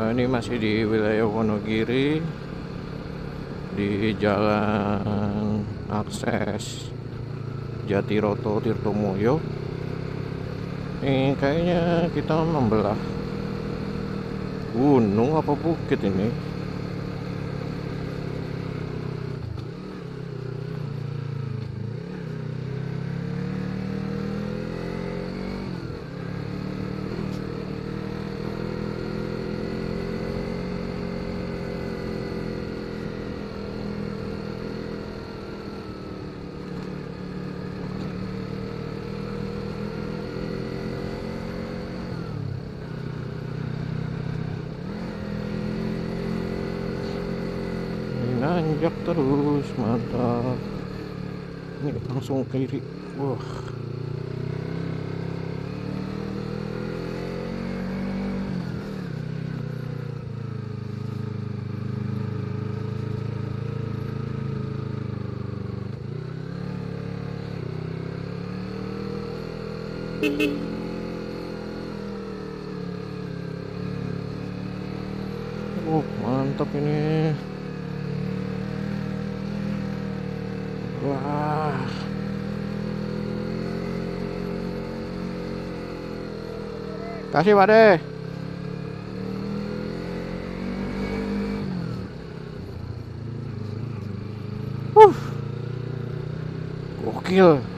Ini masih di wilayah Wonogiri, di jalan akses Jatiroto Tirtomoyo. Ini kayaknya kita membelah gunung apa bukit ini. Nanjak terus, mantap. Ini langsung kiri. Wah, mantap ini. Wah, kasih Pak De. Gokil.